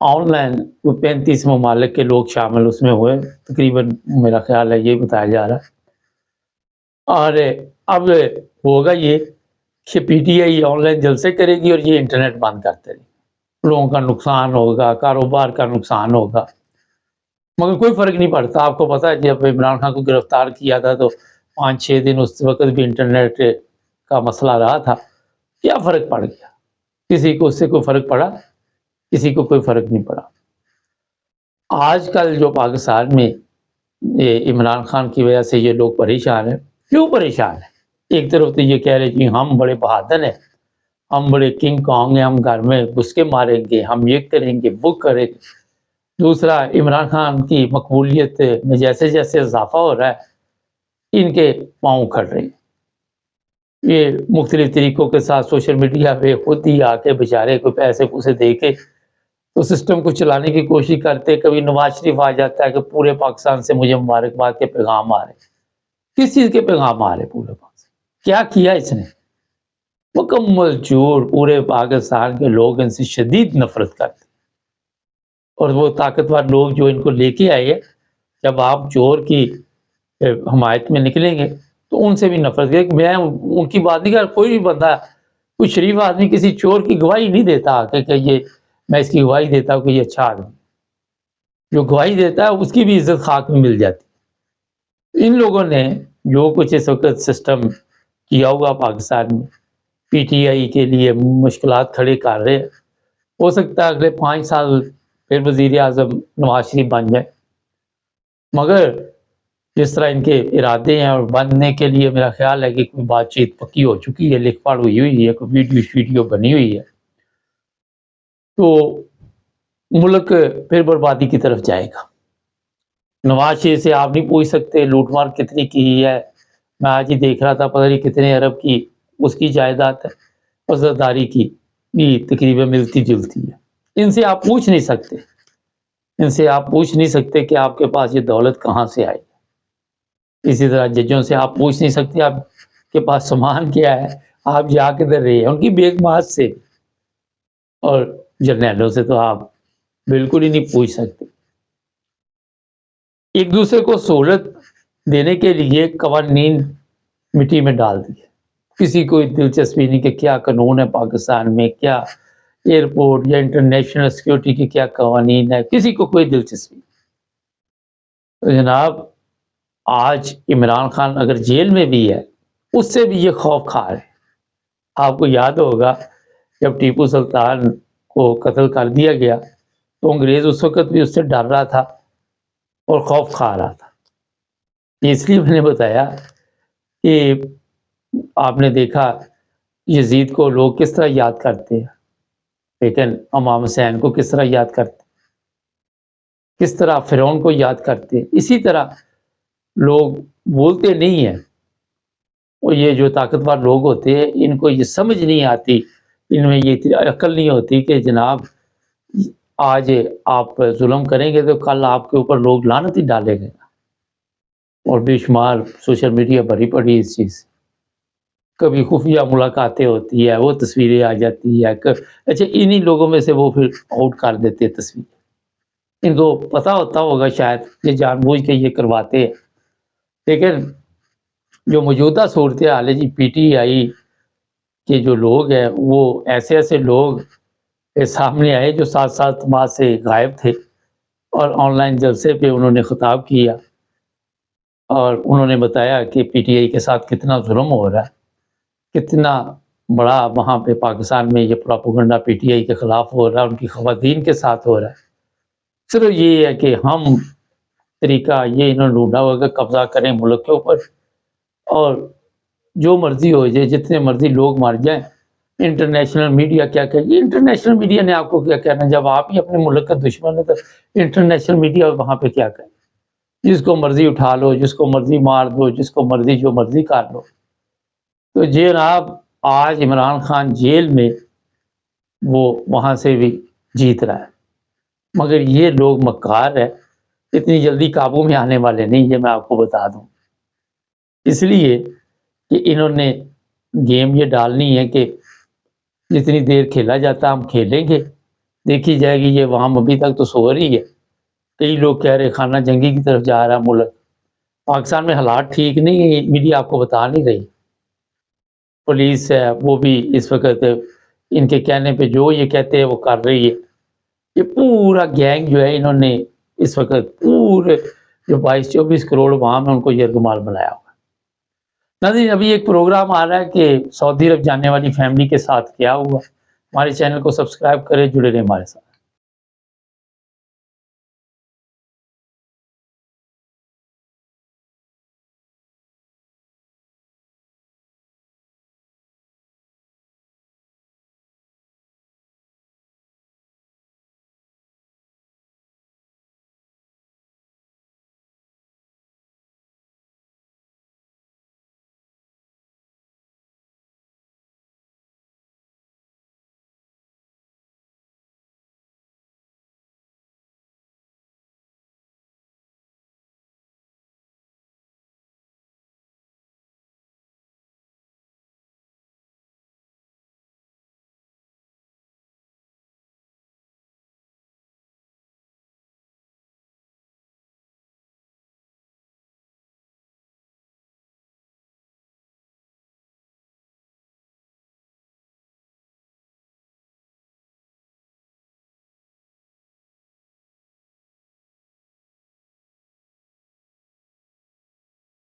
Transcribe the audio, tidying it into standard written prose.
On line وہ 35 ممالک کے لوگ شامل اس میں ہوئے تقریباً، میرا خیال ہے یہ بتایا جا رہا ہے۔ اور اب ہوگا یہ کہ P T I on line جلسے کرے گی اور یہ انٹرنیٹ بند کرتے رہے، لوگوں کا نقصان ہوگا، کاروبار کا نقصان ہوگا، مگر کوئی فرق نہیں پڑتا۔ آپ کو پتا ہے جب عمران خان کو گرفتار کیا تھا تو 5-6 دن اس وقت بھی انٹرنیٹ کا مسئلہ رہا تھا، کیا فرق پڑ گیا؟ کسی کو اس سے کوئی فرق پڑا؟ کسی کو کوئی فرق نہیں پڑا۔ آج کل جو پاکستان میں عمران خان کی وجہ سے یہ لوگ پریشان ہیں، کیوں پریشان ہیں؟ ایک طرف تو یہ کہہ رہے کہ ہم بڑے بہادر ہیں، ہم بڑے کنگ کانگ ہیں، ہم گھر میں گھس کے ماریں گے، ہم یہ کریں گے، وہ کریں گے۔ دوسرا، عمران خان کی مقبولیت میں جیسے جیسے اضافہ ہو رہا ہے، ان کے پاؤں کھڑ رہے ہیں۔ یہ مختلف طریقوں کے ساتھ سوشل میڈیا پہ خود ہی آ کے بیچارے کوئی پیسے پوسے دے کے تو سسٹم کو چلانے کی کوشش کرتے۔ کبھی نواز شریف آ جاتا ہے کہ پورے پاکستان سے مجھے مبارکباد کے پیغام آ رہے۔ کس چیز کے پیغام آ رہے پورے پاکستان؟ کیا کیا اس نے؟ مکمل جھوٹ۔ پورے پاکستان کے لوگ ان سے شدید نفرت کرتے، اور وہ طاقتور لوگ جو ان کو لے کے آئے، جب آپ چور کی حمایت میں نکلیں گے تو ان سے بھی نفرت کرے۔ میں ان کی بات نہیں کر، کوئی بھی بندہ، کوئی شریف آدمی کسی چور کی گواہی نہیں دیتا کہ یہ میں اس کی گواہی دیتا ہوں کہ یہ اچھا آدمی۔ جو گواہی دیتا ہے اس کی بھی عزت خاک میں مل جاتی۔ ان لوگوں نے جو کچھ اس وقت سسٹم کیا ہوا پاکستان میں، پی ٹی آئی کے لیے مشکلات کھڑے کر رہے ہیں۔ ہو سکتا ہے اگلے 5 سال پھر وزیر اعظم نواز شریف بن جائے، مگر جس طرح ان کے ارادے ہیں اور بننے کے لیے میرا خیال ہے کہ کوئی بات چیت پکی ہو چکی ہے، لکھ پڑھ ہوئی ہے، کوئی ویڈیو بنی ہوئی ہے، تو ملک پھر بربادی کی طرف جائے گا۔ نواز شریف سے آپ نہیں پوچھ سکتے لوٹ مار کتنی کی ہے۔ میں آج ہی دیکھ رہا تھا پتہ نہیں کتنے ارب کی اس کی جائیداد ہے، اور زرداری کی بھی تقریباً ملتی جلتی ہے۔ ان سے آپ پوچھ نہیں سکتے، ان سے آپ پوچھ نہیں سکتے کہ آپ کے پاس یہ دولت کہاں سے آئی۔ اسی طرح ججوں سے آپ پوچھ نہیں سکتے آپ کے پاس سامان کیا ہے، آپ جا کدھر رہے ہیں، ان کی بیک ماس سے۔ اور جرنیلوں سے تو آپ بالکل ہی نہیں پوچھ سکتے۔ ایک دوسرے کو سہولت دینے کے لیے قوانین مٹی میں ڈال دیے، کسی کو دلچسپی نہیں کہ کیا قانون ہے پاکستان میں، کیا ایئرپورٹ یا انٹرنیشنل سیکورٹی کے کیا قوانین ہے، کسی کو کوئی دلچسپی نہیں۔ تو جناب، آج عمران خان اگر جیل میں بھی ہے، اس سے بھی یہ خوف کھا رہے۔ آپ کو یاد ہوگا جب ٹیپو سلطان کو قتل کر دیا گیا تو انگریز اس وقت بھی اس سے ڈر رہا تھا اور خوف کھا رہا تھا۔ اس لیے میں نے بتایا کہ آپ نے دیکھا یزید کو لوگ کس طرح یاد کرتے ہیں، لیکن امام حسین کو کس طرح یاد کرتے، کس طرح فرعون کو یاد کرتے۔ اسی طرح لوگ بولتے نہیں ہیں، اور یہ جو طاقتور لوگ ہوتے ہیں ان کو یہ سمجھ نہیں آتی، ان میں یہ عقل نہیں ہوتی کہ جناب آج آپ ظلم کریں گے تو کل آپ کے اوپر لوگ لعنت ہی ڈالیں گے۔ اور بے شمار سوشل میڈیا بھری پڑی اس چیز سے، کبھی خفیہ ملاقاتیں ہوتی ہے، وہ تصویریں آ جاتی ہے، اچھا انہی لوگوں میں سے وہ پھر آؤٹ کر دیتے ہیں تصویر۔ ان کو پتہ ہوتا ہوگا شاید یہ جان بوجھ کے یہ کرواتے ہیں، لیکن جو موجودہ صورتحال ہے جی، پی ٹی آئی کے جو لوگ ہیں وہ ایسے ایسے لوگ سامنے آئے جو 7 ماہ سے غائب تھے، اور آن لائن جلسے پہ انہوں نے خطاب کیا اور انہوں نے بتایا کہ پی ٹی آئی کے ساتھ کتنا ظلم ہو رہا ہے، کتنا بڑا وہاں پہ پاکستان میں یہ پروپیگنڈا پی ٹی آئی کے خلاف ہو رہا ہے، ان کی خواتین کے ساتھ ہو رہا ہے۔ صرف یہ ہے کہ ہم طریقہ یہ انہوں نے ڈھونڈا ہوا کہ قبضہ کریں ملک کے اوپر، اور جو مرضی ہو جائے، جتنے مرضی لوگ مر جائیں، انٹرنیشنل میڈیا کیا کہے گی؟ انٹرنیشنل میڈیا نے آپ کو کیا کہنا؟ جب آپ ہی اپنے ملک کا دشمن ہے تو انٹرنیشنل میڈیا وہاں پہ کیا کہے؟ جس کو مرضی اٹھا لو، جس کو مرضی مار دو، جس کو مرضی جو مرضی کر لو۔ تو جناب آج عمران خان جیل میں، وہ وہاں سے بھی جیت رہا ہے، مگر یہ لوگ مکار ہے، اتنی جلدی قابو میں آنے والے نہیں، یہ میں آپ کو بتا دوں۔ اس لیے کہ انہوں نے گیم یہ ڈالنی ہے کہ جتنی دیر کھیلا جاتا ہم کھیلیں گے، دیکھی جائے گی یہ وہاں ابھی تک تو سو رہی ہے. کئی لوگ کہہ رہے خانہ جنگی کی طرف جا رہا ہے ملک. پاکستان میں حالات ٹھیک نہیں ہے، میڈیا آپ کو بتا نہیں رہی. پولیس ہے وہ بھی اس وقت ان کے کہنے پہ جو یہ کہتے ہیں وہ کر رہی ہے. یہ پورا گینگ جو ہے انہوں نے اس وقت پورے جو 22-24 کروڑ عوام ہے ان کو یرغمال بنایا ہوا. ناظرین ابھی ایک پروگرام آ رہا ہے کہ سعودی عرب جانے والی فیملی کے ساتھ کیا ہوا. ہمارے چینل کو سبسکرائب کریں، جڑے رہیں ہمارے ساتھ.